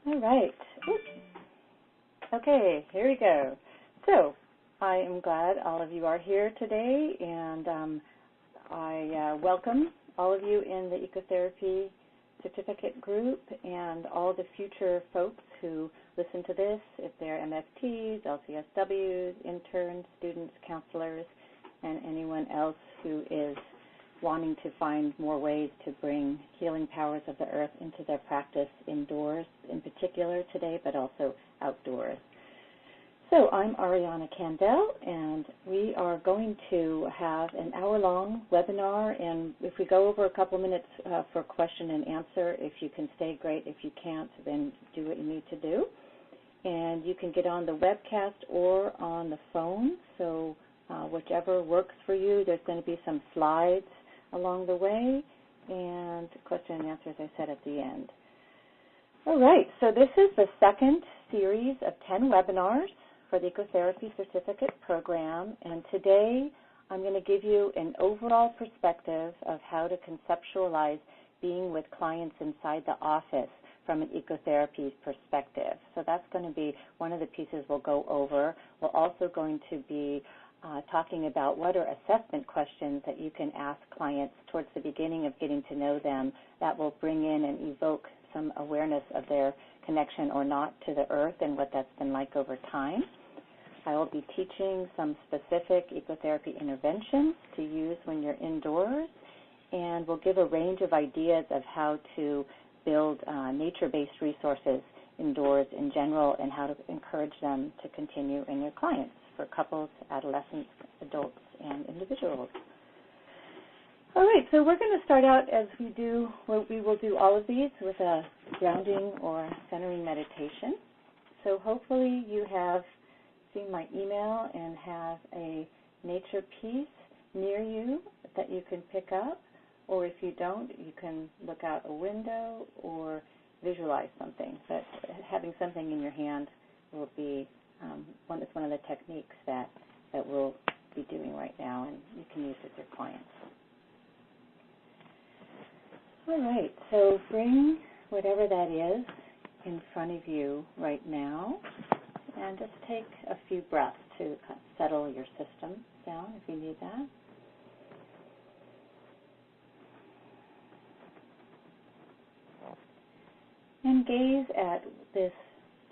All right. Okay, here we go. So I am glad all of you are here today, and I welcome all of you in the Ecotherapy certificate group and all the future folks who listen to this, if they're MFTs, LCSWs, interns, students, counselors, and anyone else who is wanting to find more ways to bring healing powers of the earth into their practice indoors in particular today, but also outdoors. So I'm Ariana Candell, and we are going to have an hour-long webinar, and if we go over a couple minutes for question and answer, if you can stay, great. If you can't, then do what you need to do. And you can get on the webcast or on the phone, so whichever works for you. There's going to be some slides along the way, and question and answer, as I said, at the end. All right, so this is the second series of 10 webinars for the Ecotherapy Certificate Program, and today I'm going to give you an overall perspective of how to conceptualize being with clients inside the office from an ecotherapy perspective. So that's going to be one of the pieces we'll go over. We're also going to be talking about what are assessment questions that you can ask clients towards the beginning of getting to know them that will bring in and evoke some awareness of their connection or not to the earth and what that's been like over time. I will be teaching some specific ecotherapy interventions to use when you're indoors, and we'll give a range of ideas of how to build nature-based resources indoors in general and how to encourage them to continue in your clients for couples, adolescents, adults, and individuals. All right, so we're going to start out as we do, we will do all of these with a grounding or centering meditation. So hopefully you have seen my email and have a nature piece near you that you can pick up, or if you don't, you can look out a window or visualize something. But having something in your hand will be it's one of the techniques that we'll be doing right now, and you can use with your clients. All right, so bring whatever that is in front of you right now, and just take a few breaths to settle your system down if you need that. And gaze at this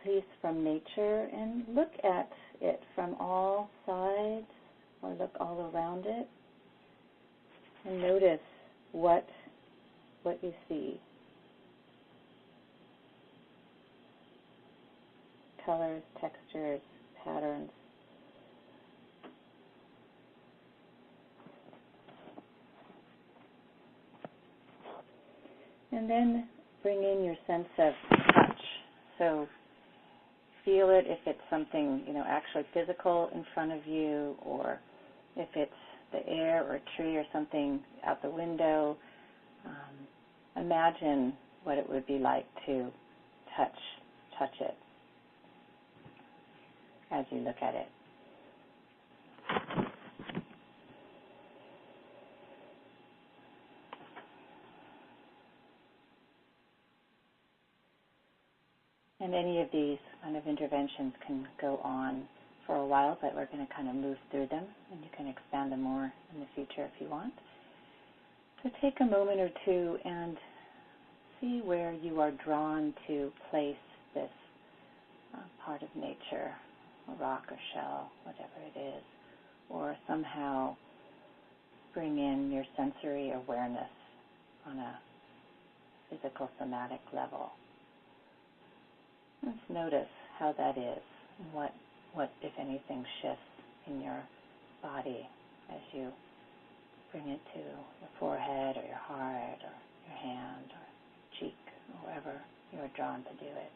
piece from nature and look at it from all sides, or look all around it, and notice what you see. Colors, textures, patterns. And then bring in your sense of touch. So feel it if it's something, actually physical in front of you, or if it's the air or a tree or something out the window. Imagine what it would be like to touch it as you look at it. And any of these kind of interventions can go on for a while, but we're going to kind of move through them, and you can expand them more in the future if you want. So take a moment or two and see where you are drawn to place this part of nature, a rock or shell, whatever it is, or somehow bring in your sensory awareness on a physical somatic level. Let's notice how that is, and what, if anything, shifts in your body as you bring it to your forehead or your heart or your hand or cheek or wherever you are drawn to do it.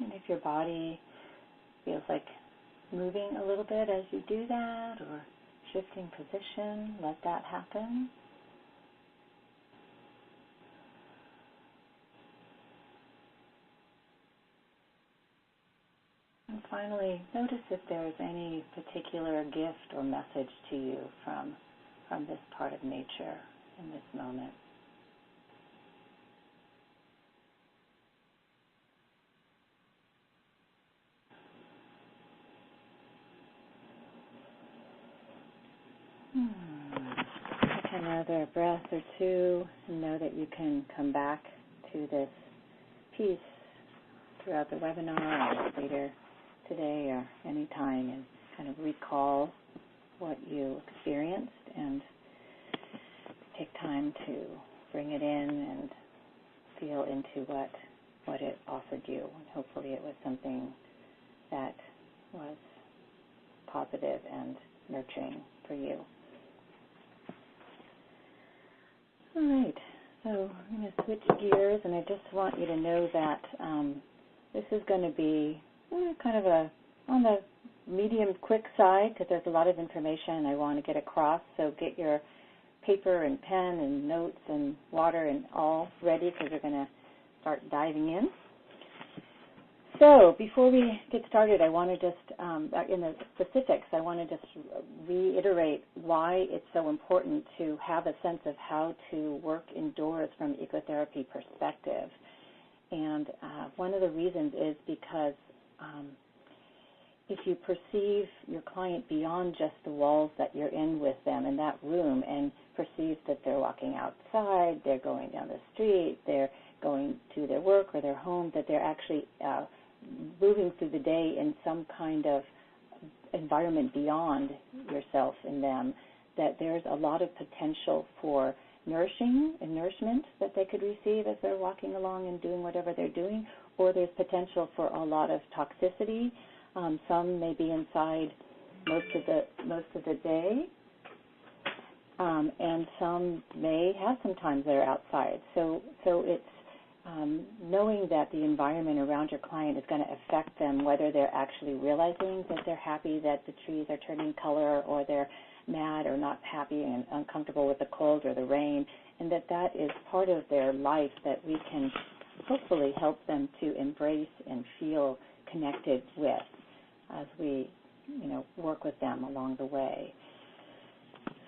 And if your body feels like moving a little bit as you do that, or shifting position, let that happen. And And finally, notice if there's any particular gift or message to you from this part of nature in this moment. Take another breath or two and know that you can come back to this piece throughout the webinar or later today or any time and kind of recall what you experienced and take time to bring it in and feel into what it offered you. And hopefully it was something that was positive and nurturing for you. All right, so I'm going to switch gears, and I just want you to know that this is going to be kind of on the medium quick side because there's a lot of information I want to get across, so get your paper and pen and notes and water and all ready because we're going to start diving in. So before we get started, I want to just, in the specifics, I want to just reiterate why it's so important to have a sense of how to work indoors from ecotherapy perspective. And one of the reasons is because if you perceive your client beyond just the walls that you're in with them in that room and perceive that they're walking outside, they're going down the street, they're going to their work or their home, that they're actually moving through the day in some kind of environment beyond yourself and them, that there's a lot of potential for nourishment that they could receive as they're walking along and doing whatever they're doing, or there's potential for a lot of toxicity. Some may be inside most of the day, and some may have some times they're outside. So it's knowing that the environment around your client is going to affect them, whether they're actually realizing that they're happy that the trees are turning color, or they're mad or not happy and uncomfortable with the cold or the rain, and that is part of their life that we can hopefully help them to embrace and feel connected with as we, work with them along the way.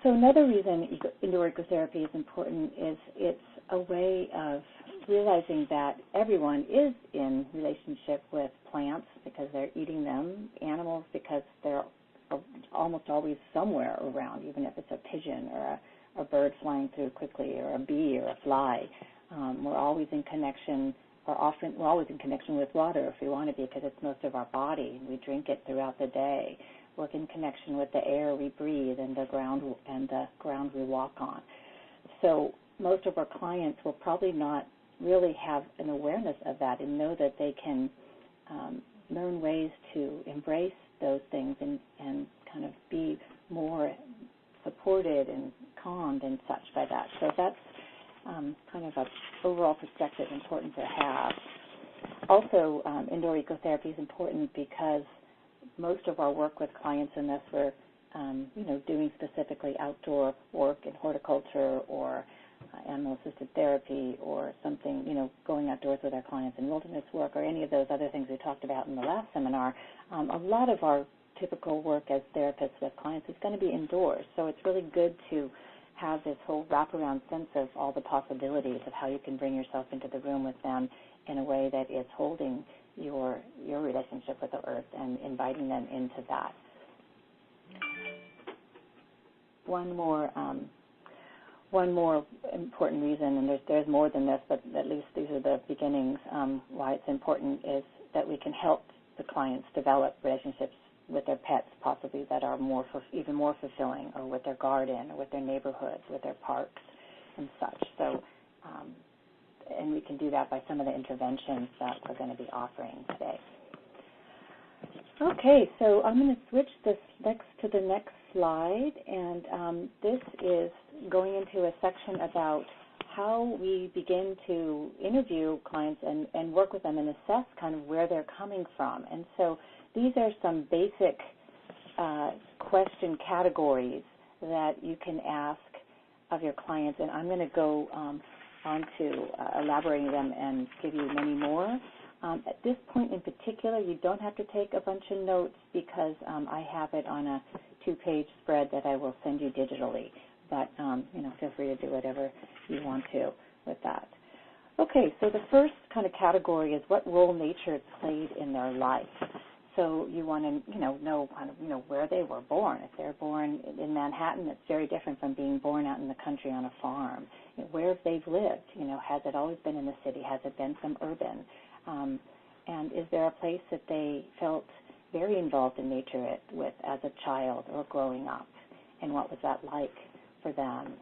So another reason indoor ecotherapy is important is it's a way of realizing that everyone is in relationship with plants because they're eating them, animals because they're almost always somewhere around, even if it's a pigeon or a bird flying through quickly or a bee or a fly. We're always in connection, we're always in connection with water if we want to be, because it's most of our body. We drink it throughout the day. We're in connection with the air we breathe and the ground we walk on. So most of our clients will probably not really have an awareness of that and know that they can learn ways to embrace those things and kind of be more supported and calmed and such by that. So that's kind of an overall perspective important to have. Also, indoor ecotherapy is important because most of our work with clients, unless we're doing specifically outdoor work in horticulture or animal-assisted therapy or something, going outdoors with our clients in wilderness work or any of those other things we talked about in the last seminar, a lot of our typical work as therapists with clients is going to be indoors. So it's really good to have this whole wraparound sense of all the possibilities of how you can bring yourself into the room with them in a way that is holding your relationship with the earth and inviting them into that. One more important reason, and there's more than this, but at least these are the beginnings, why it's important is that we can help the clients develop relationships with their pets, possibly that are even more fulfilling, or with their garden, or with their neighborhoods, with their parks, and such. So, and we can do that by some of the interventions that we're going to be offering today. Okay, so I'm going to switch this to the next slide, and this is going into a section about how we begin to interview clients and work with them and assess kind of where they're coming from. And so these are some basic question categories that you can ask of your clients, and I'm going to go on to elaborating them and give you many more. At this point in particular, you don't have to take a bunch of notes because I have it on a 2-page spread that I will send you digitally. But, feel free to do whatever you want to with that. Okay, so the first kind of category is what role nature played in their life. So you want to, know kind of, where they were born. If they're born in Manhattan, it's very different from being born out in the country on a farm. Where they've lived, has it always been in the city? Has it been some urban? And is there a place that they felt very involved in nature with as a child or growing up? And what was that like for them?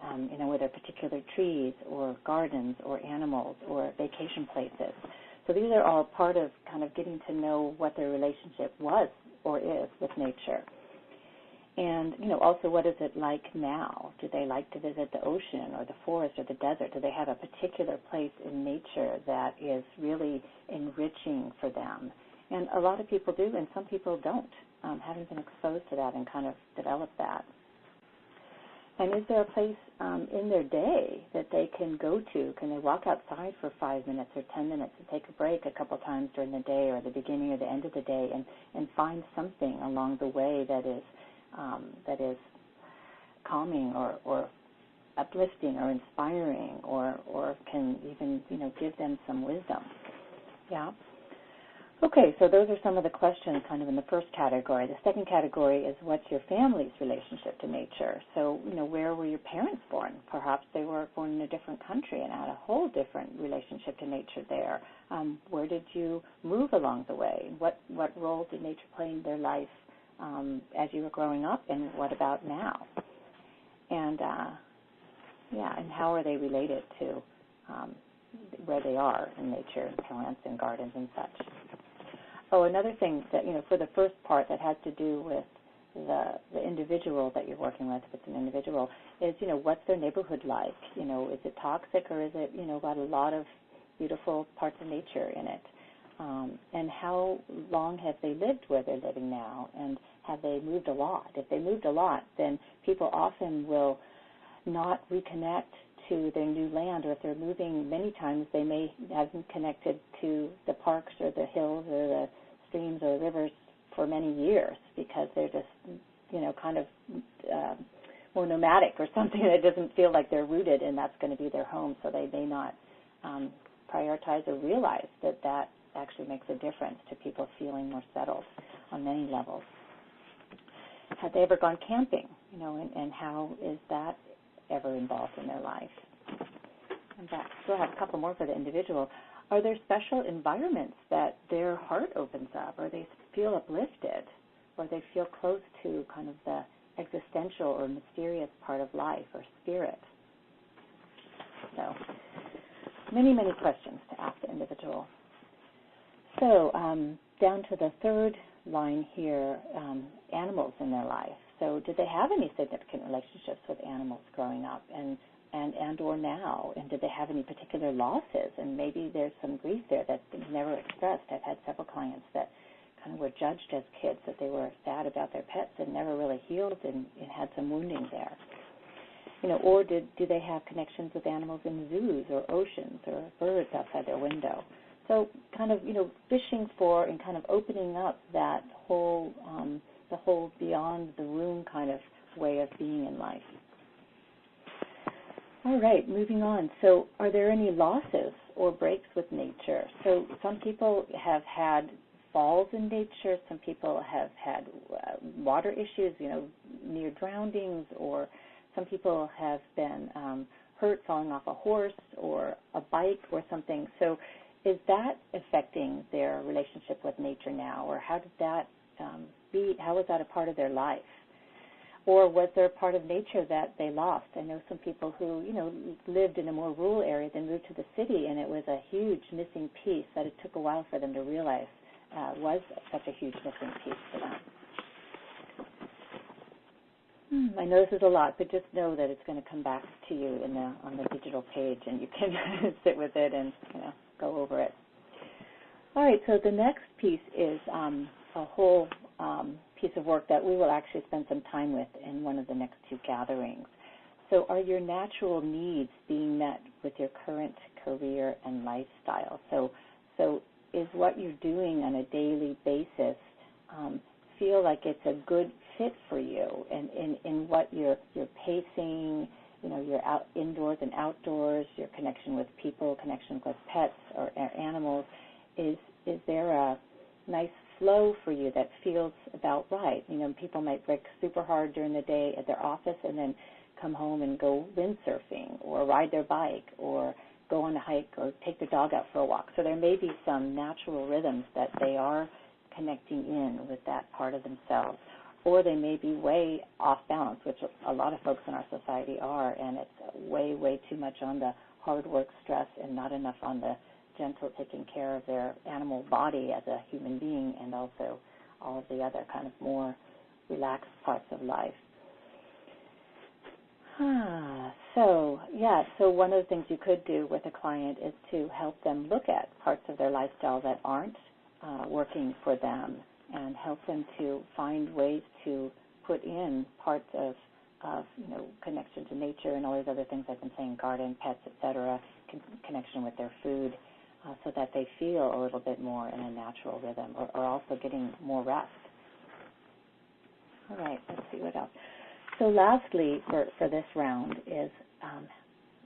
Were there particular trees or gardens or animals or vacation places? So these are all part of kind of getting to know what their relationship was or is with nature. And, also what is it like now? Do they like to visit the ocean or the forest or the desert? Do they have a particular place in nature that is really enriching for them? And a lot of people do, and some people don't, haven't been exposed to that and kind of developed that. And is there a place in their day that they can go to? Can they walk outside for 5 minutes or 10 minutes and take a break a couple times during the day or the beginning or the end of the day and find something along the way that is calming or uplifting or inspiring or can even, give them some wisdom? Yeah. Okay, so those are some of the questions kind of in the first category. The second category is what's your family's relationship to nature? So, where were your parents born? Perhaps they were born in a different country and had a whole different relationship to nature there. Where did you move along the way? What role did nature play in their life as you were growing up, and what about now? And, and how are they related to where they are in nature, plants and gardens and such? Oh, another thing that, for the first part that has to do with the individual that you're working with, if it's an individual, is, what's their neighborhood like? Is it toxic or is it, got a lot of beautiful parts of nature in it? And how long have they lived where they're living now? And have they moved a lot? If they moved a lot, then people often will not reconnect to their new land, or if they're moving many times, they may haven't connected to the parks or the hills or the streams or the rivers for many years because they're just, kind of more nomadic or something that doesn't feel like they're rooted and that's going to be their home, so they may not prioritize or realize that actually makes a difference to people feeling more settled on many levels. Have they ever gone camping, and how is that ever involved in their life? And that, still have a couple more for the individual. Are there special environments that their heart opens up, or they feel uplifted, or they feel close to kind of the existential or mysterious part of life or spirit? So many, many questions to ask the individual. So down to the third line here, animals in their life. So did they have any significant relationships with animals growing up and or now? And did they have any particular losses? And maybe there's some grief there that was never expressed. I've had several clients that kind of were judged as kids, that they were sad about their pets and never really healed and had some wounding there. Or do they have connections with animals in zoos or oceans or birds outside their window? So kind of, fishing for and kind of opening up that whole, the whole beyond the room kind of way of being in life. All right, moving on. So are there any losses or breaks with nature? So some people have had falls in nature. Some people have had water issues, near drownings, or some people have been hurt falling off a horse or a bike or something. So is that affecting their relationship with nature now, or how did that how was that a part of their life? Or was there a part of nature that they lost? I know some people who, lived in a more rural area, then moved to the city, and it was a huge missing piece that it took a while for them to realize was such a huge missing piece for them. I know this is a lot, but just know that it's going to come back to you on the digital page, and you can sit with it and go over it. All right, so the next piece is a whole piece of work that we will actually spend some time with in one of the next two gatherings. So are your natural needs being met with your current career and lifestyle? So is what you're doing on a daily basis feel like it's a good fit for you, and in what you're pacing, your indoors and outdoors, your connection with people, connection with pets or animals, is there a nice flow for you that feels about right? People might work super hard during the day at their office and then come home and go windsurfing or ride their bike or go on a hike or take their dog out for a walk. So there may be some natural rhythms that they are connecting in with that part of themselves. Or they may be way off balance, which a lot of folks in our society are, and it's way, way too much on the hard work stress and not enough on the gentle taking care of their animal body as a human being, and also all of the other kind of more relaxed parts of life. So one of the things you could do with a client is to help them look at parts of their lifestyle that aren't working for them, and help them to find ways to put in parts of connection to nature and all these other things I've been saying, garden, pets, etc., connection with their food, so that they feel a little bit more in a natural rhythm, or also getting more rest. All right, let's see what else. So lastly, for this round is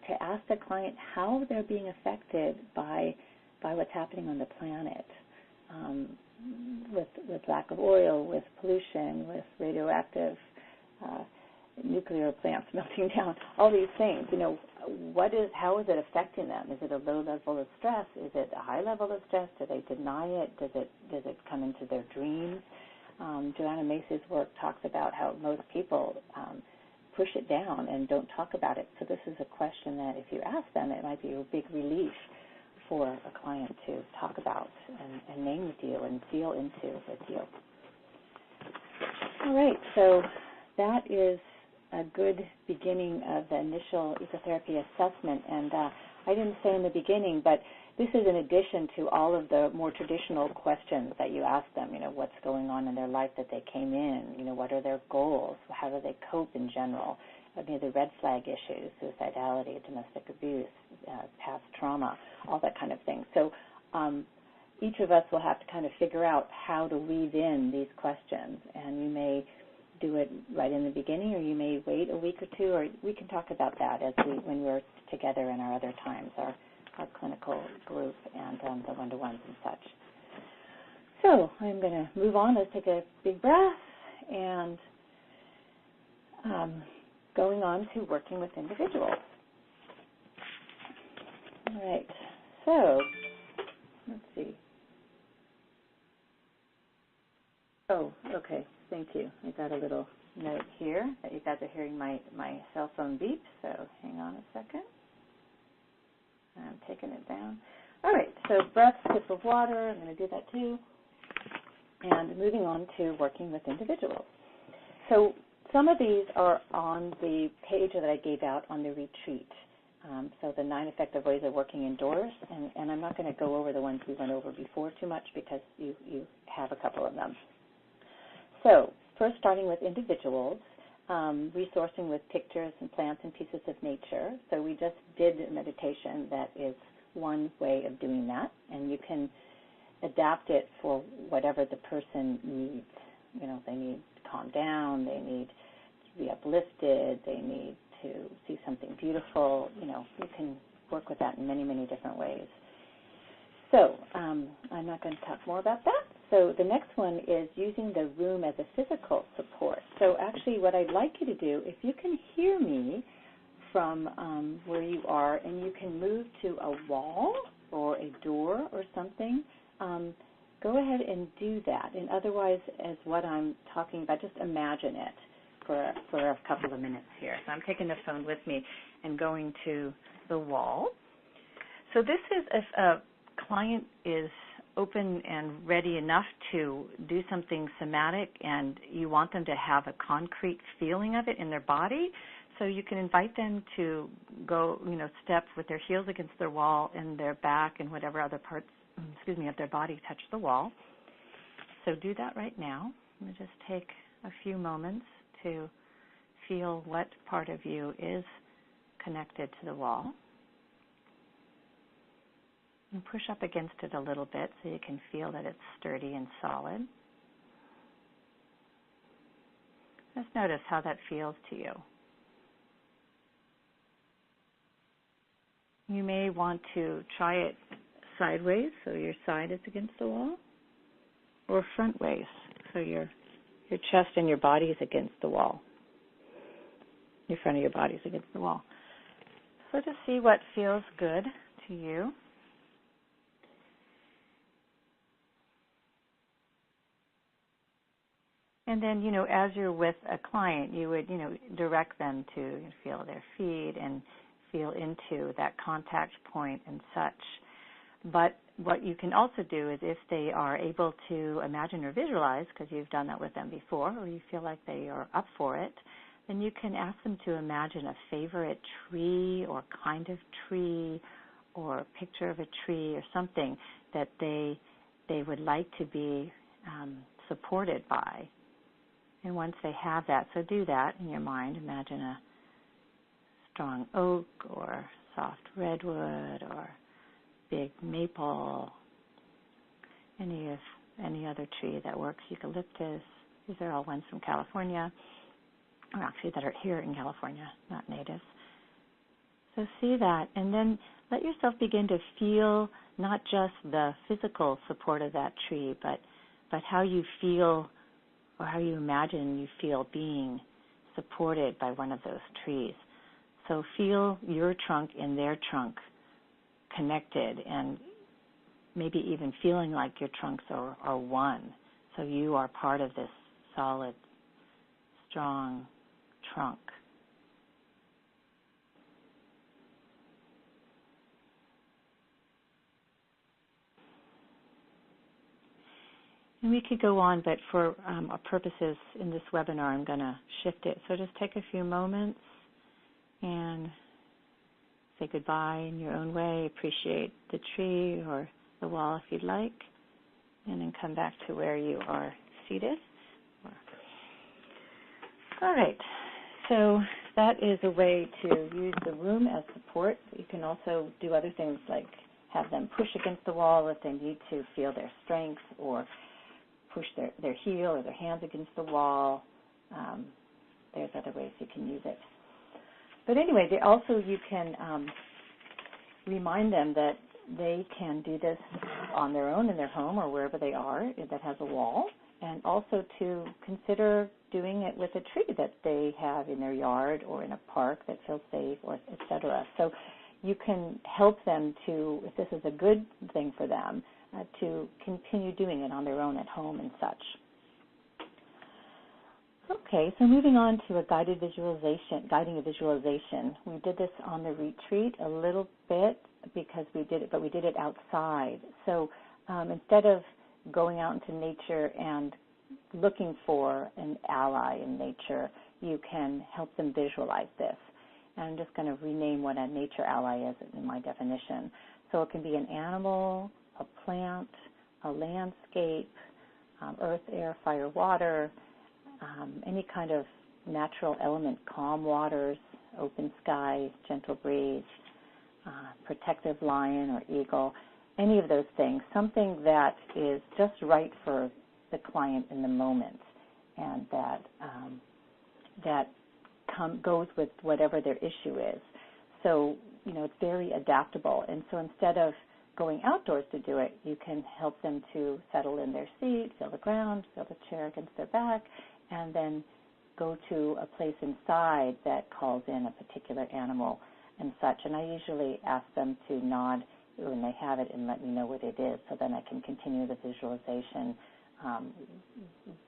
to ask the client how they're being affected by what's happening on the planet, with lack of oil, with pollution, with radioactive nuclear plants melting down, all these things. How is it affecting them? Is it a low level of stress? Is it a high level of stress? Do they deny it? Does it come into their dreams? Joanna Macy's work talks about how most people push it down and don't talk about it. So this is a question that if you ask them, it might be a big relief for a client to talk about and name with you and feel into with you. All right, so that is a good beginning of the initial ecotherapy assessment. And I didn't say in the beginning, but this is in addition to all of the more traditional questions that you ask them, what's going on in their life that they came in, what are their goals, how do they cope in general, the red flag issues, suicidality, domestic abuse, past trauma, all that kind of thing. So each of us will have to kind of figure out how to weave in these questions, and you may do it right in the beginning, or you may wait a week or two, or we can talk about that when we're together in our other times, our clinical group and the one-to-ones and such. So I'm going to move on. Let's take a big breath and going on to working with individuals. All right. So let's see. Oh, okay. Thank you. I got a little note here that you guys are hearing my cell phone beep, so hang on a second. I'm taking it down. All right, so breath, sip of water, I'm going to do that too. And moving on to working with individuals. So some of these are on the page that I gave out on the retreat. So the 9 effective ways of working indoors, and I'm not going to go over the ones we went over before too much because you have a couple of them. So first, starting with individuals, resourcing with pictures and plants and pieces of nature. So we just did a meditation that is one way of doing that, and you can adapt it for whatever the person needs. They need to calm down, they need to be uplifted, they need to see something beautiful. You can work with that in many, many different ways. So I'm not going to talk more about that. So the next one is using the room as a physical support. So actually what I'd like you to do, if you can hear me from where you are and you can move to a wall or a door or something, go ahead and do that. And otherwise, as what I'm talking about, just imagine it for a couple of minutes here. So I'm taking the phone with me and going to the wall. So this is if a client is open and ready enough to do something somatic and you want them to have a concrete feeling of it in their body, so you can invite them to go, step with their heels against their wall and their back and whatever other parts, of their body touch the wall. So do that right now. I'm going to just take a few moments to feel what part of you is connected to the wall. And push up against it a little bit so you can feel that it's sturdy and solid. Just notice how that feels to you. You may want to try it sideways, so your side is against the wall, or front ways, so your chest and your body is against the wall. Your front of your body is against the wall. So just see what feels good to you. And then, as you're with a client, you would, direct them to feel their feet and feel into that contact point and such. But what you can also do is if they are able to imagine or visualize, because you've done that with them before, or you feel like they are up for it, then you can ask them to imagine a favorite tree or kind of tree or a picture of a tree or something that they would like to be supported by. And once they have that, so do that in your mind. Imagine a strong oak or soft redwood or big maple, any other tree that works, eucalyptus. These are all ones from California, or actually that are here in California, not natives. So see that, and then let yourself begin to feel not just the physical support of that tree, but how you feel or how you imagine you feel being supported by one of those trees. So feel your trunk and their trunk connected, and maybe even feeling like your trunks are one. So you are part of this solid, strong trunk. And we could go on, but for our purposes in this webinar, I'm going to shift it. So just take a few moments and say goodbye in your own way. Appreciate the tree or the wall if you'd like, and then come back to where you are seated. All right. So that is a way to use the room as support. You can also do other things like have them push against the wall if they need to feel their strength, or push their heel or their hands against the wall. There's other ways you can use it. But anyway, you can remind them that they can do this on their own in their home or wherever they are that has a wall, and also to consider doing it with a tree that they have in their yard or in a park that feels safe, or et cetera. So you can help them to, if this is a good thing for them, to continue doing it on their own at home and such. Okay, so moving on to a guiding a visualization. We did this on the retreat a little bit because we did it outside. So instead of going out into nature and looking for an ally in nature, you can help them visualize this. And I'm just going to rename what a nature ally is in my definition. So it can be an animal, a plant, a landscape, earth, air, fire, water, any kind of natural element, calm waters, open sky, gentle breeze, protective lion or eagle, any of those things, something that is just right for the client in the moment, and that goes with whatever their issue is. So, it's very adaptable. And so instead of going outdoors to do it, you can help them to settle in their seat, feel the ground, feel the chair against their back, and then go to a place inside that calls in a particular animal and such. And I usually ask them to nod when they have it and let me know what it is, so then I can continue the visualization,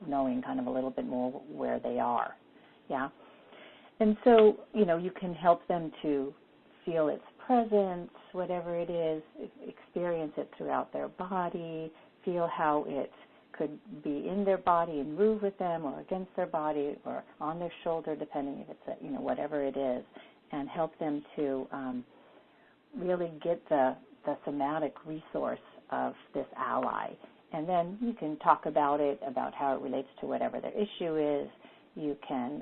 knowing kind of a little bit more where they are. Yeah. And so, you can help them to feel its presence, whatever it is, experience it throughout their body, feel how it could be in their body and move with them, or against their body, or on their shoulder, depending if it's whatever it is, and help them to really get the somatic resource of this ally. And then you can talk about it, about how it relates to whatever their issue is. You can,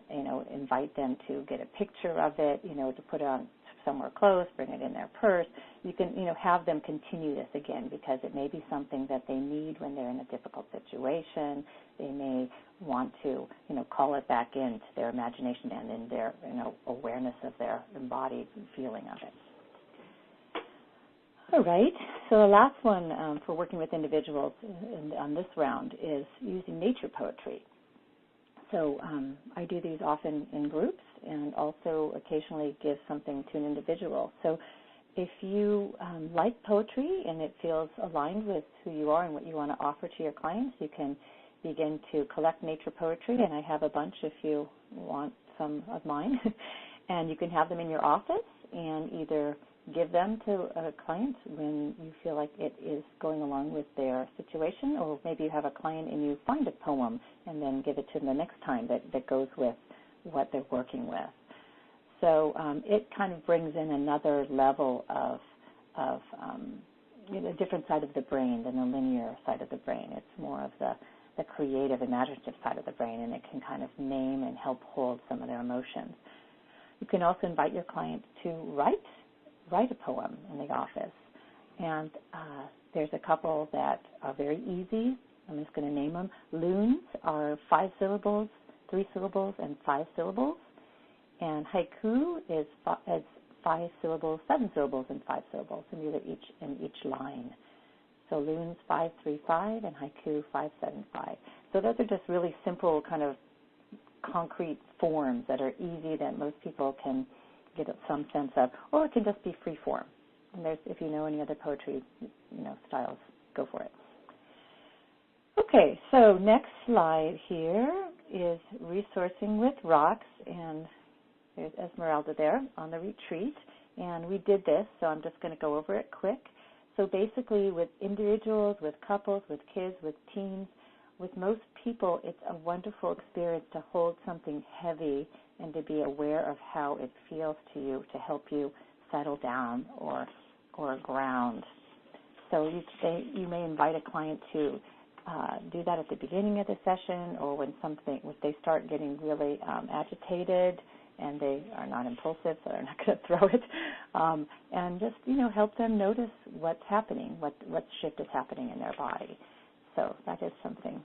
invite them to get a picture of it, to put on somewhere close, bring it in their purse. You can, have them continue this again, because it may be something that they need when they're in a difficult situation. They may want to, call it back into their imagination and in their, awareness of their embodied feeling of it. All right, so the last one for working with individuals on this round is using nature poetry. So I do these often in groups and also occasionally give something to an individual. So if you like poetry and it feels aligned with who you are and what you want to offer to your clients, you can begin to collect nature poetry, and I have a bunch if you want some of mine. And you can have them in your office and either give them to a client when you feel like it is going along with their situation, or maybe you have a client and you find a poem and then give it to them the next time that goes with what they're working with. So it kind of brings in another level of a different side of the brain than the linear side of the brain. It's more of the creative, imaginative side of the brain, and it can kind of name and help hold some of their emotions. You can also invite your client to write a poem in the office. And there's a couple that are very easy. I'm just going to name them. Loons are 5 syllables, 3 syllables, and 5 syllables. And haiku is 5 syllables, 7 syllables, and 5 syllables, and these are in each line. So loons 535 and haiku 575. So those are just really simple kind of concrete forms that are easy that most people can get some sense of, or it can just be free form. And if you know any other poetry, styles, go for it. Okay, so next slide here is resourcing with rocks, and there's Esmeralda there on the retreat, and we did this, so I'm just going to go over it quick. So basically with individuals, with couples, with kids, with teens, with most people, it's a wonderful experience to hold something heavy and to be aware of how it feels to you, to help you settle down or ground. So you may invite a client to do that at the beginning of the session, or when they start getting really agitated and they are not impulsive, so they're not going to throw it, and just help them notice what's happening, what shift is happening in their body. So that is something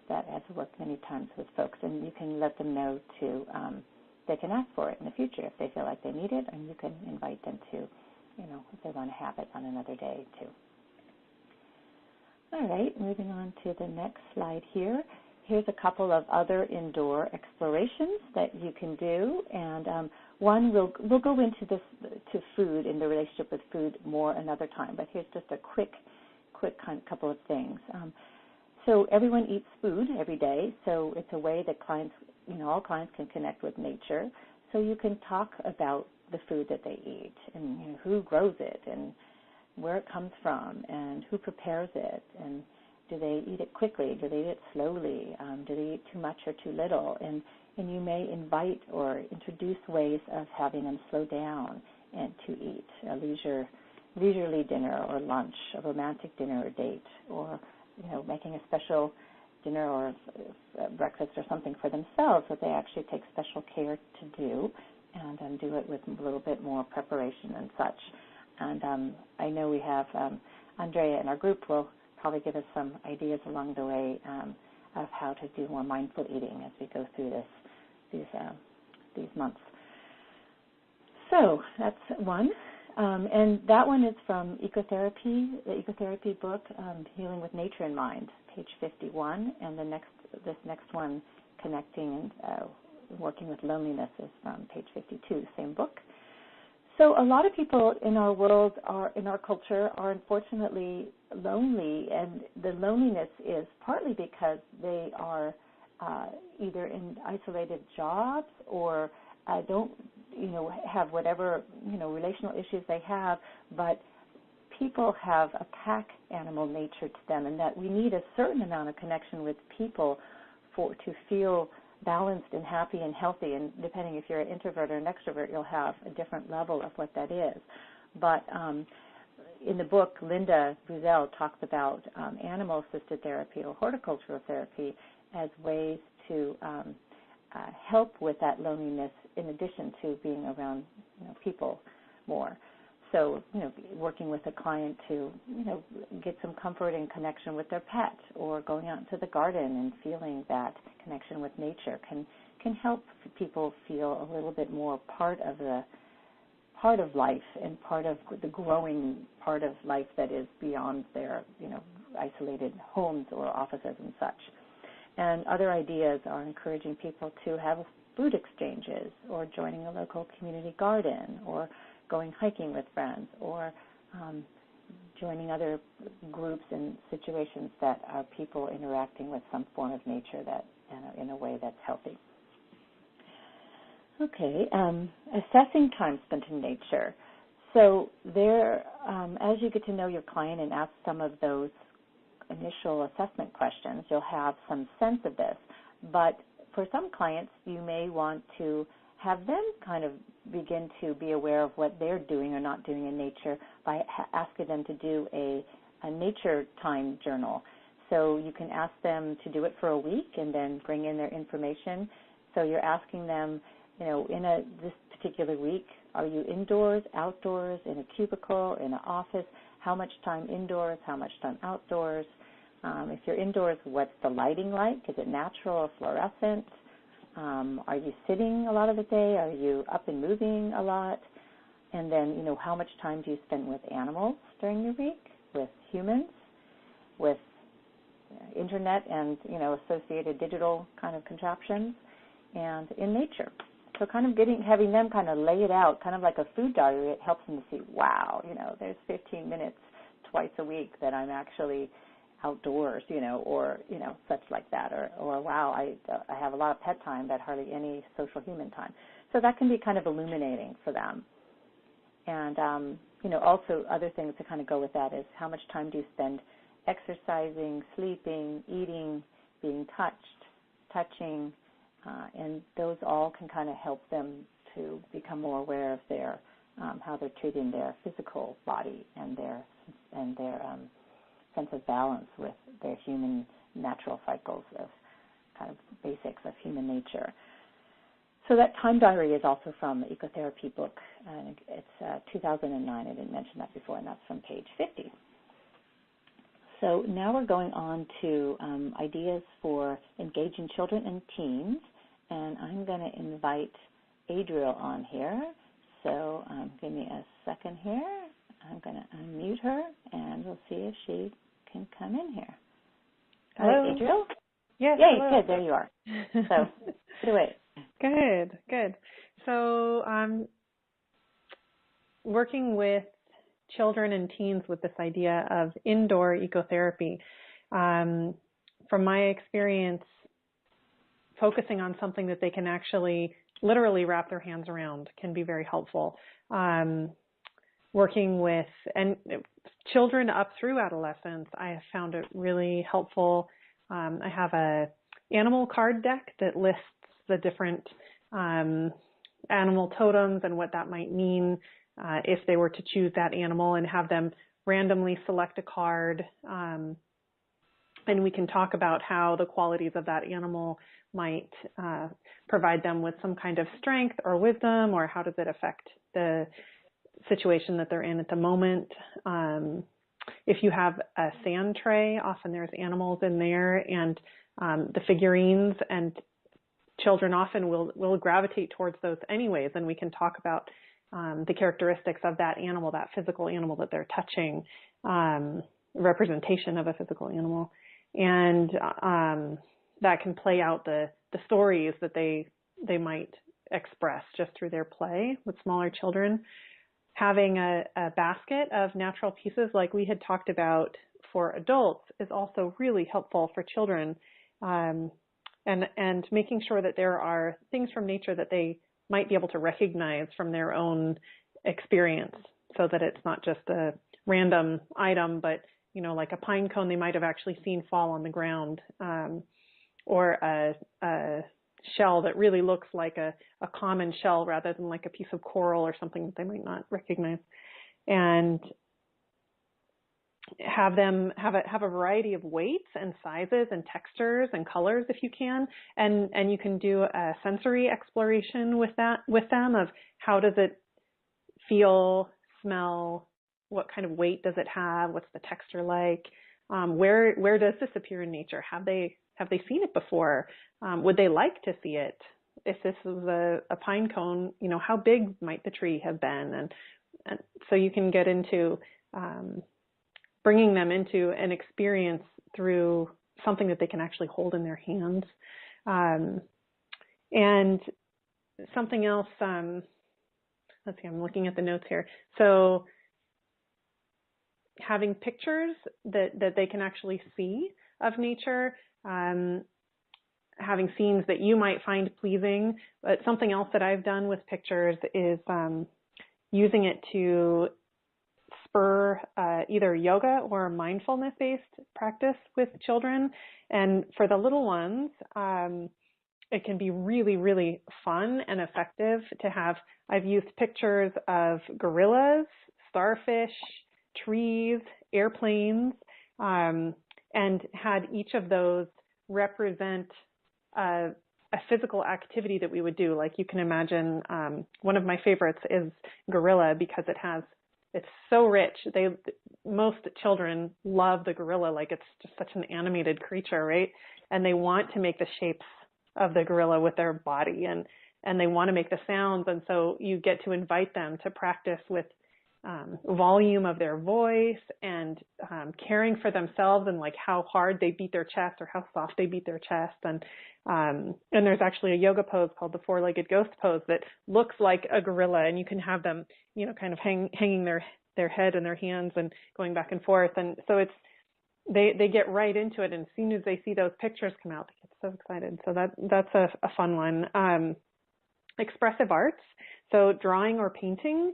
that I've worked many times with folks, and you can let them know they can ask for it in the future if they feel like they need it, and you can invite them to, if they want to have it on another day too. All right, moving on to the next slide here. Here's a couple of other indoor explorations that you can do, and one we'll go into this to food and the relationship with food more another time, but here's just a quick couple of things. So everyone eats food every day, so it's a way that clients, all clients can connect with nature. So you can talk about the food that they eat and who grows it and where it comes from and who prepares it, and do they eat it quickly, do they eat it slowly, do they eat too much or too little, and you may invite or introduce ways of having them slow down and to eat a leisurely dinner or lunch, a romantic dinner or date, or making a special dinner or breakfast or something for themselves that they actually take special care to do, and do it with a little bit more preparation and such. And I know we have Andrea in our group will probably give us some ideas along the way of how to do more mindful eating as we go through these months. So that's one. And that one is from Ecotherapy, the Ecotherapy book, Healing with Nature in Mind, page 51. And this next one, Connecting and Working with Loneliness, is from page 52, same book. So a lot of people in our world, in our culture, are unfortunately lonely, and the loneliness is partly because they are either in isolated jobs or don't have whatever relational issues they have, but people have a pack animal nature to them, and that we need a certain amount of connection with people to feel balanced and happy and healthy. And depending if you're an introvert or an extrovert, you'll have a different level of what that is. But in the book, Linda Buzel talks about animal-assisted therapy or horticultural therapy as ways to help with that loneliness, in addition to being around people more. So, working with a client to, get some comfort and connection with their pet, or going out into the garden and feeling that connection with nature can help people feel a little bit more part of life and part of the growing part of life that is beyond their, isolated homes or offices and such. And other ideas are encouraging people to have food exchanges, or joining a local community garden, or going hiking with friends, or joining other groups and situations that are people interacting with some form of nature that in a way that's healthy. Okay, assessing time spent in nature. So there, as you get to know your client and ask some of those initial assessment questions, you'll have some sense of this. But for some clients, you may want to have them kind of begin to be aware of what they're doing or not doing in nature by asking them to do a nature time journal. So you can ask them to do it for a week and then bring in their information. So you're asking them, this particular week, are you indoors, outdoors, in a cubicle, in an office? How much time indoors? How much time outdoors? If you're indoors, what's the lighting like? Is it natural or fluorescent? Are you sitting a lot of the day? Are you up and moving a lot? And then, how much time do you spend with animals during your week, with humans, with internet and, associated digital kind of contraptions, and in nature? So kind of having them kind of lay it out, kind of like a food diary. It helps them to see, wow, there's 15 minutes twice a week that I'm actually outdoors, or, such like that, or wow, I have a lot of pet time, but hardly any social human time. So that can be kind of illuminating for them. And, also other things to kind of go with that is how much time do you spend exercising, sleeping, eating, being touching, and those all can kind of help them to become more aware of their, how they're treating their physical body and their sense of balance with their human natural cycles of kind of basics of human nature. So that time diary is also from the Ecotherapy book, and it's 2009. I didn't mention that before, and that's from page 50. So now we're going on to ideas for engaging children and teens, and I'm going to invite Adriel on here. So give me a second here. I'm going to unmute her, and we'll see if she can come in here. Hello. All right, Adriel? Yes. Yay, hello. good. There you are. So, put it away. Good. So I'm working with children and teens with this idea of indoor ecotherapy. From my experience, focusing on something that they can actually literally wrap their hands around can be very helpful. Working with children up through adolescence, I have found it really helpful. I have a animal card deck that lists the different animal totems and what that might mean if they were to choose that animal, and have them randomly select a card. And we can talk about how the qualities of that animal might provide them with some kind of strength or wisdom, or how does it affect the situation that they're in at the moment. If you have a sand tray, often there's animals in there, and the figurines, and children often will gravitate towards those anyways, and we can talk about the characteristics of that animal, that physical animal that they're touching, representation of a physical animal, and that can play out the stories that they might express just through their play with smaller children. Having a basket of natural pieces like we had talked about for adults is also really helpful for children, and making sure that there are things from nature that they might be able to recognize from their own experience, so that it's not just a random item, but like a pine cone they might have actually seen fall on the ground, or a shell that really looks like a common shell rather than like a piece of coral or something that they might not recognize. And have them have a variety of weights and sizes and textures and colors if you can, and you can do a sensory exploration with them of how does it feel, smell, what kind of weight does it have, what's the texture like, where does this appear in nature? Have they seen it before? Would they like to see it? If this was a pine cone, how big might the tree have been? And so you can get into bringing them into an experience through something that they can actually hold in their hands. And something else, let's see, I'm looking at the notes here. So having pictures that they can actually see of nature, having scenes that you might find pleasing. But something else that I've done with pictures is using it to spur either yoga or mindfulness-based practice with children. And for the little ones, it can be really, really fun and effective to have. I've used pictures of gorillas, starfish, trees, airplanes, and had each of those represent a physical activity that we would do. Like you can imagine, one of my favorites is gorilla because it's so rich. Most children love the gorilla, like it's just such an animated creature, right? And they want to make the shapes of the gorilla with their body, and they want to make the sounds. And so you get to invite them to practice with volume of their voice and caring for themselves and like how hard they beat their chest or how soft they beat their chest. And there's actually a yoga pose called the four-legged ghost pose that looks like a gorilla, and you can have them, kind of hanging their head in their hands and going back and forth. And so they get right into it. And as soon as they see those pictures come out, they get so excited. So that's a fun one. Expressive arts, so drawing or painting.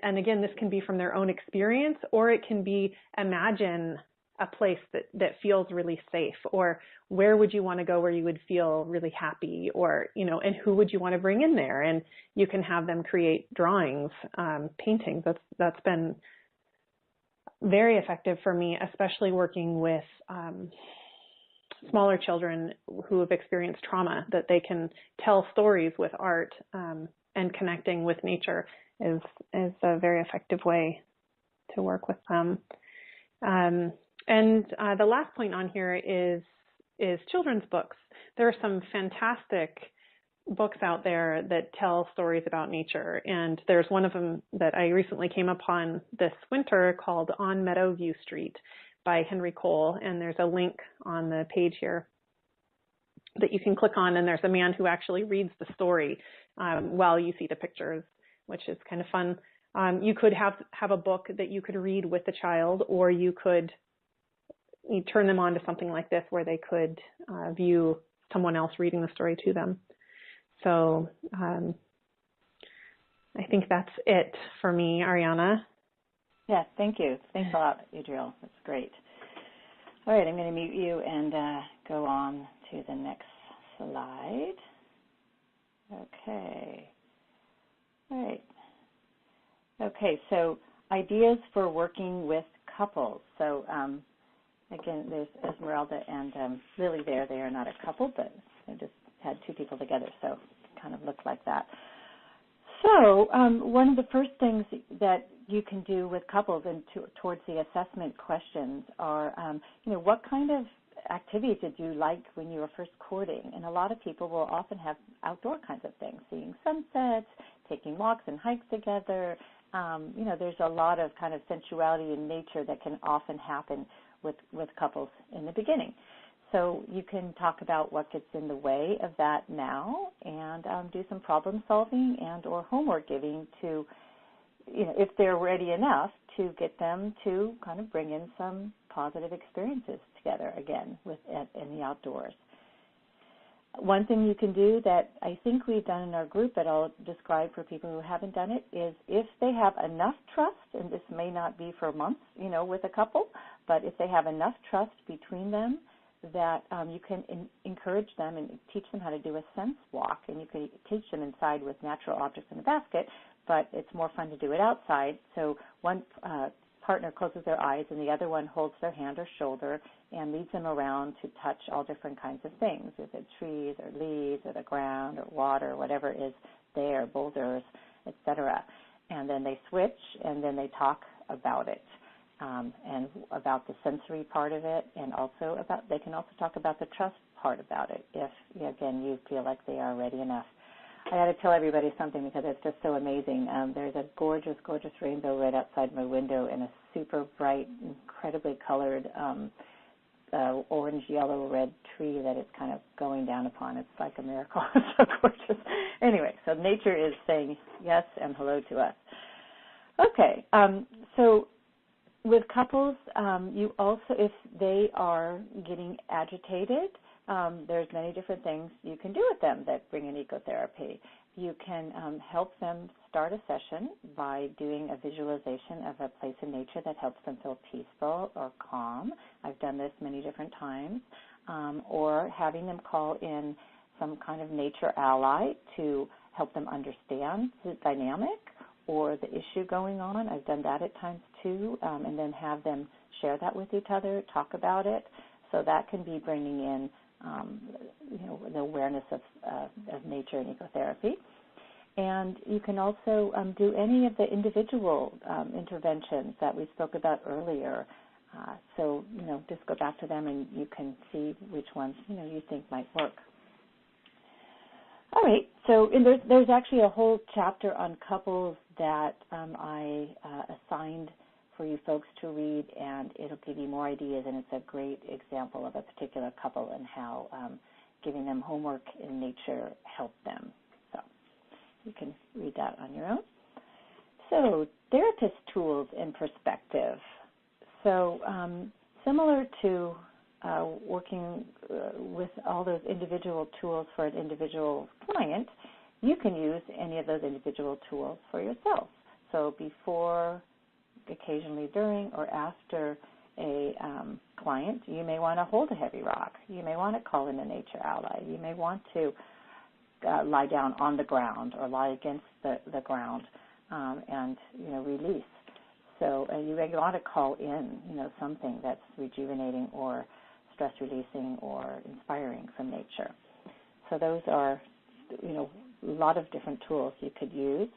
And again, this can be from their own experience, or it can be imagine a place that feels really safe, or where would you want to go where you would feel really happy, or, and who would you want to bring in there? And you can have them create drawings, paintings. That's been very effective for me, especially working with smaller children who have experienced trauma, that they can tell stories with art, and connecting with nature is a very effective way to work with them. And the last point on here is children's books. There are some fantastic books out there that tell stories about nature, and there's one of them that I recently came upon this winter called On Meadowview Street by Henry Cole, and there's a link on the page here that you can click on, and there's a man who actually reads the story while you see the pictures, which is kind of fun. You could have a book that you could read with the child, or you turn them on to something like this where they could view someone else reading the story to them. So I think that's it for me, Ariana. Yeah, thank you. Thanks a lot, Adriel. That's great. All right, I'm going to mute you and go on to the next slide. Okay. All right. Okay, so ideas for working with couples. So again, there's Esmeralda and Lily there. They are not a couple, but they just had two people together, so it kind of looked like that. So one of the first things that you can do with couples and towards the assessment questions are, what kind of activities did you like when you were first courting? And a lot of people will often have outdoor kinds of things, seeing sunsets, taking walks and hikes together. There's a lot of kind of sensuality in nature that can often happen with couples in the beginning. So you can talk about what gets in the way of that now, and do some problem solving and or homework giving to, if they're ready enough, to get them to kind of bring in some positive experiences together again in the outdoors. One thing you can do that I think we've done in our group that I'll describe for people who haven't done it is if they have enough trust, and this may not be for months, with a couple, but if they have enough trust between them, that you can encourage them and teach them how to do a sense walk, and you can teach them inside with natural objects in a basket, but it's more fun to do it outside. So one partner closes their eyes and the other one holds their hand or shoulder and leads them around to touch all different kinds of things, if it's trees or leaves or the ground or water, whatever is there, boulders, etc. and then they switch, and then they talk about it, and about the sensory part of it, and also they can also talk about the trust part about it if, again, you feel like they are ready enough. I got to tell everybody something because it's just so amazing. There's a gorgeous, gorgeous rainbow right outside my window and a super bright, incredibly colored orange, yellow, red tree that is kind of going down upon. It's like a miracle. It's so gorgeous. Anyway, so nature is saying yes and hello to us. Okay, so with couples, you also, if they are getting agitated, there's many different things you can do with them that bring in ecotherapy. You can help them start a session by doing a visualization of a place in nature that helps them feel peaceful or calm. I've done this many different times. Or having them call in some kind of nature ally to help them understand the dynamic or the issue going on. I've done that at times too, and then have them share that with each other, talk about it. So that can be bringing in the awareness of nature and ecotherapy. And you can also do any of the individual interventions that we spoke about earlier. So, just go back to them and you can see which ones, you think might work. All right, so there's actually a whole chapter on couples that I assigned for you folks to read, and it'll give you more ideas, and it's a great example of a particular couple and how giving them homework in nature helped them. So you can read that on your own. So therapist tools and perspective. So similar to working with all those individual tools for an individual client, you can use any of those individual tools for yourself. So before, occasionally during, or after a client, you may want to hold a heavy rock. You may want to call in a nature ally. You may want to lie down on the ground or lie against the ground and release. So you may want to call in something that's rejuvenating or stress releasing or inspiring from nature. So those are a lot of different tools you could use,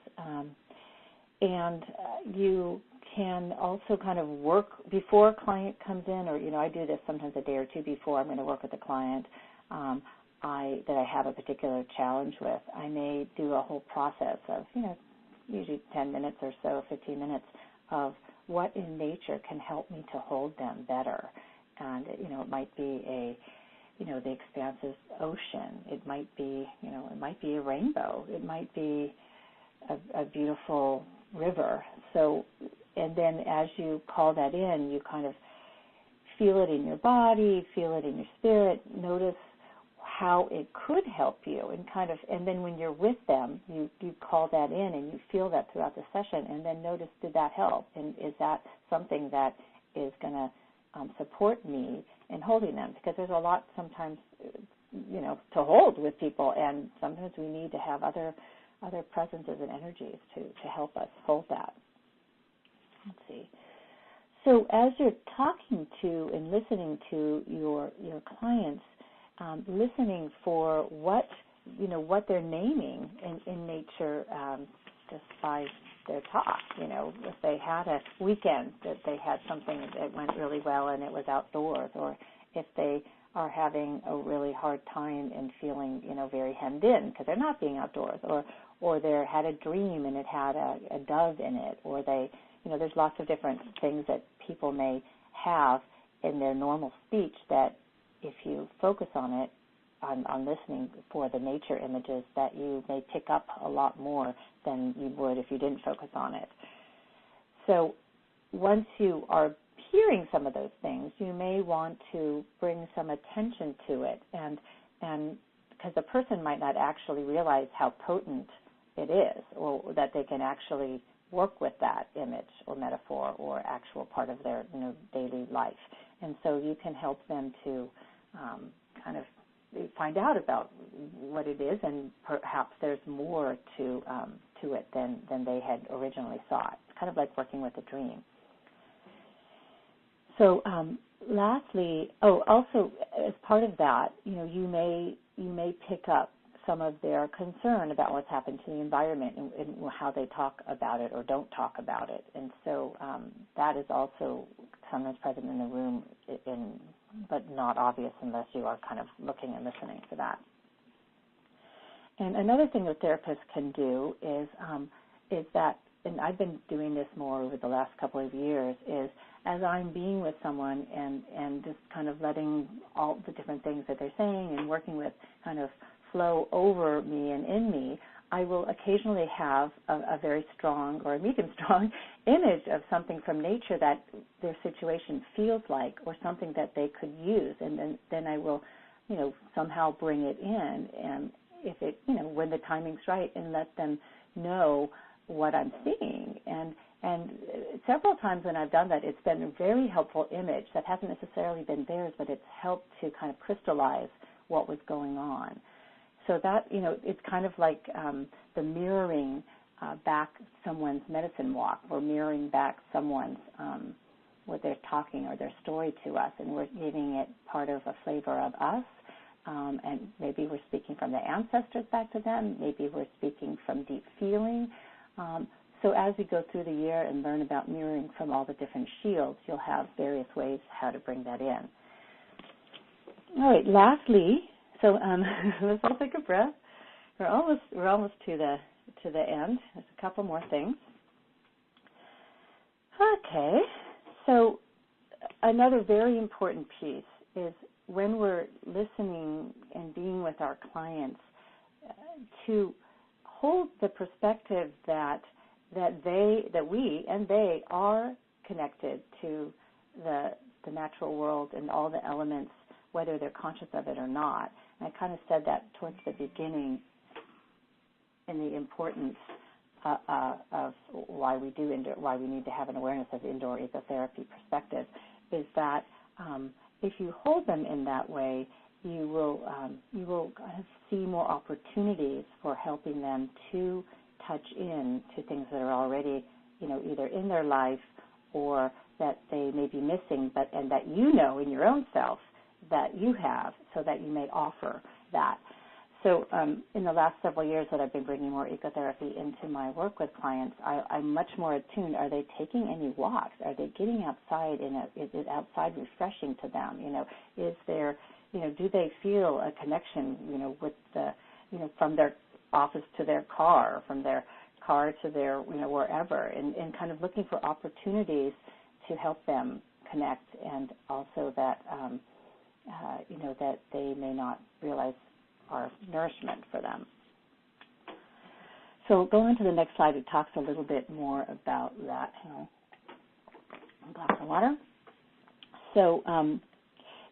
and you can also kind of work before a client comes in, or I do this sometimes a day or two before I'm going to work with a client that I have a particular challenge with. I may do a whole process of usually 10 minutes or so, 15 minutes of what in nature can help me to hold them better. And it might be the expansive ocean. It might be a rainbow. It might be a beautiful river. So, and then as you call that in, you kind of feel it in your body, feel it in your spirit, notice how it could help you, and then when you're with them, you call that in and you feel that throughout the session, and then notice, did that help? And is that something that is going to support me in holding them? Because there's a lot sometimes, to hold with people, and sometimes we need to have other presences and energies to help us hold that. Let's see. So as you're talking to and listening to your clients, listening for what they're naming in nature, just by their talk. If they had a weekend that they had something that went really well and it was outdoors, or if they are having a really hard time and feeling very hemmed in because they're not being outdoors, or they had a dream and it had a dove in it, or they there's lots of different things that people may have in their normal speech that if you focus on it, on listening for the nature images, that you may pick up a lot more than you would if you didn't focus on it. So once you are hearing some of those things, you may want to bring some attention to it, and because the person might not actually realize how potent it is, or that they can actually work with that image or metaphor or actual part of their daily life. And so you can help them to kind of find out about what it is, and perhaps there's more to it than they had originally thought. It's kind of like working with a dream. So lastly, also as part of that, you may pick up some of their concern about what's happened to the environment and how they talk about it or don't talk about it. And so that is also sometimes present in the room, but not obvious unless you are kind of looking and listening for that. And another thing that therapists can do is that, and I've been doing this more over the last couple of years, is as I'm being with someone and just kind of letting all the different things that they're saying and working with kind of flow over me and in me, I will occasionally have a very strong or a medium strong image of something from nature that their situation feels like, or something that they could use, and then I will, somehow bring it in, and if it, when the timing's right, and let them know what I'm seeing. And several times when I've done that, it's been a very helpful image that hasn't necessarily been theirs, but it's helped to kind of crystallize what was going on. So that, it's kind of like the mirroring back someone's medicine walk, or mirroring back someone's, what they're talking or their story to us, and we're giving it part of a flavor of us. And maybe we're speaking from the ancestors back to them. Maybe we're speaking from deep feeling. So as we go through the year and learn about mirroring from all the different shields, you'll have various ways how to bring that in. All right. Lastly, so let's all take a breath. We're almost to the end. There's a couple more things. Okay. So another very important piece is when we're listening and being with our clients, to hold the perspective that we and they are connected to the natural world and all the elements, whether they're conscious of it or not. And I kind of said that towards the beginning in the importance of why we need to have an awareness of indoor ecotherapy perspective, is that if you hold them in that way, you will kind of see more opportunities for helping them to touch in to things that are already, either in their life or that they may be missing, and that in your own self that you have, so that you may offer that. So in the last several years that I've been bringing more ecotherapy into my work with clients, I'm much more attuned. Are they taking any walks? Are they getting outside? Is it outside refreshing to them? Is there, do they feel a connection, with the, from their office to their car, from their car to their, wherever, and kind of looking for opportunities to help them connect, and also that, that they may not realize are nourishment for them. So going to the next slide, it talks a little bit more about that. Hang on. A glass of water. So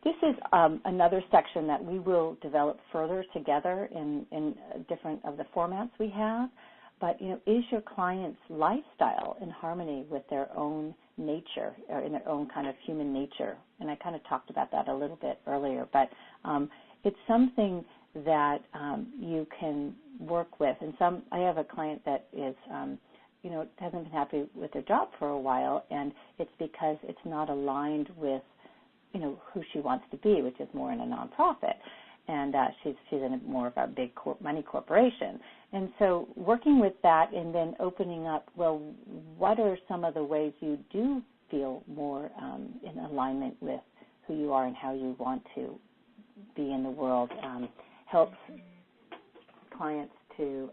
this is another section that we will develop further together in different of the formats we have. But, is your client's lifestyle in harmony with their own nature, or in their own kind of human nature? And I kind of talked about that a little bit earlier, but it's something that you can work with. And I have a client that is, hasn't been happy with their job for a while, and it's because it's not aligned with, who she wants to be, which is more in a nonprofit. And she's in more of a big money corporation. And so working with that and then opening up, well, what are some of the ways you do feel more in alignment with who you are and how you want to be in the world, helps clients to,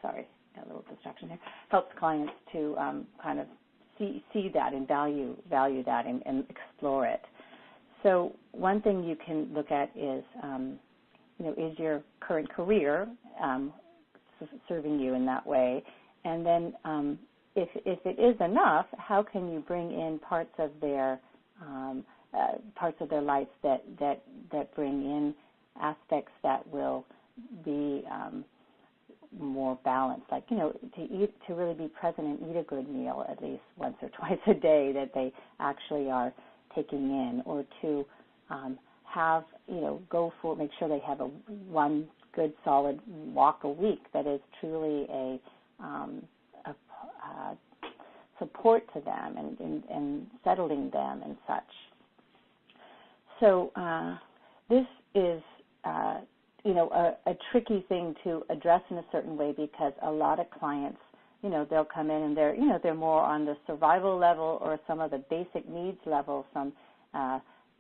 sorry, a little distraction here, helps clients to kind of see that and value that and explore it. So one thing you can look at is, is your current career serving you in that way? And then if it is enough, how can you bring in parts of their life that bring in aspects that will be more balanced, like, to really be present and eat a good meal at least once or twice a day that they actually are taking in, or to have, make sure they have one good solid walk a week that is truly a support to them and settling them and such. So this is a tricky thing to address in a certain way, because a lot of clients, they'll come in and they're more on the survival level or some of the basic needs level from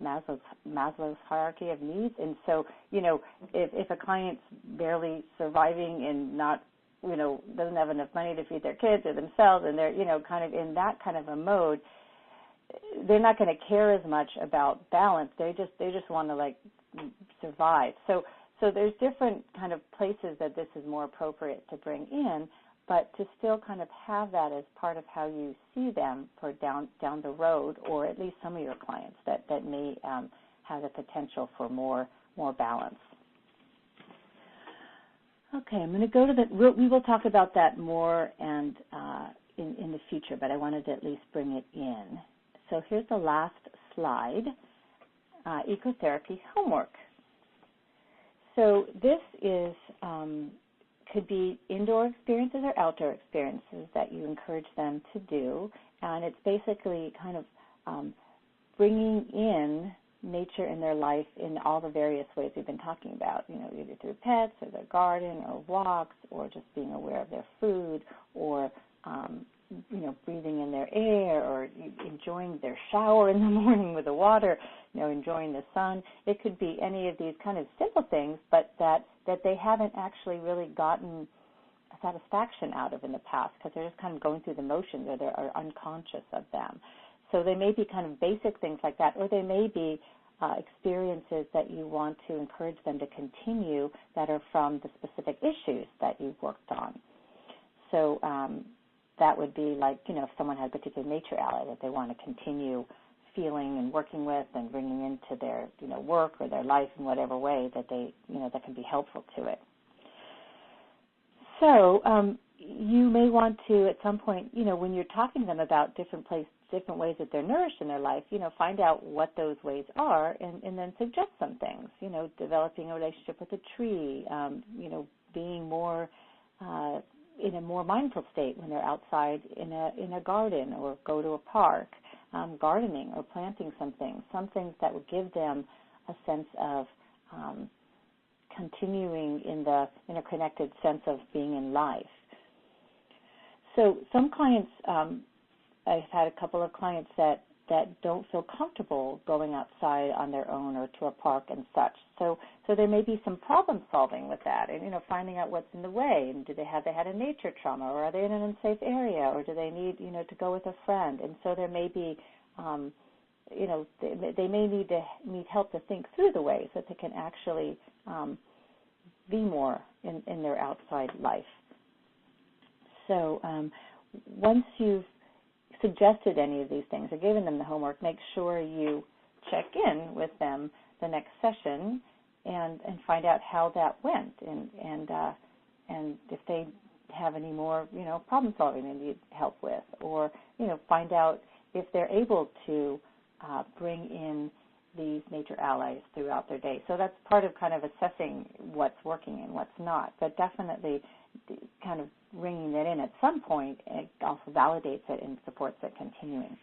Maslow's hierarchy of needs. And so, if a client's barely surviving and not, doesn't have enough money to feed their kids or themselves, and they're, kind of in that kind of a mode, they're not going to care as much about balance. They just want to survive. So there's different kind of places that this is more appropriate to bring in, but to still kind of have that as part of how you see them for down the road, or at least some of your clients that may have the potential for more balance. Okay, I'm going to go to we will talk about that more and in the future, but I wanted to at least bring it in. So here's the last slide, ecotherapy homework. So this is could be indoor experiences or outdoor experiences that you encourage them to do, and it's basically kind of bringing in nature in their life in all the various ways we've been talking about, either through pets or their garden or walks or just being aware of their food or breathing in their air or enjoying their shower in the morning with the water, enjoying the sun. It could be any of these kind of simple things, but that they haven't actually really gotten satisfaction out of in the past because they're just kind of going through the motions or they're unconscious of them. So they may be kind of basic things like that, or they may be experiences that you want to encourage them to continue that are from the specific issues that you've worked on. So that would be like, if someone had a particular nature ally that they want to continue feeling and working with and bringing into their, work or their life in whatever way that they, that can be helpful to it. So you may want to, at some point, when you're talking to them about different ways that they're nourished in their life, find out what those ways are and then suggest some things, developing a relationship with a tree, being more in a more mindful state when they're outside in a garden or go to a park, gardening or planting some things that would give them a sense of continuing in the interconnected sense of being in life. So some clients, I've had a couple of clients that don't feel comfortable going outside on their own or to a park and such. So there may be some problem solving with that, and finding out what's in the way. And have they had a nature trauma, or are they in an unsafe area, or do they need to go with a friend? And so there may be they may need help to think through the ways that they can actually be more in their outside life. So once you've suggested any of these things or given them the homework, make sure you check in with them the next session and find out how that went and if they have any more problem solving they need help with, or find out if they're able to bring in these nature allies throughout their day. So that's part of kind of assessing what's working and what's not, but definitely kind of bringing that in at some point, it also validates it and supports it continuing.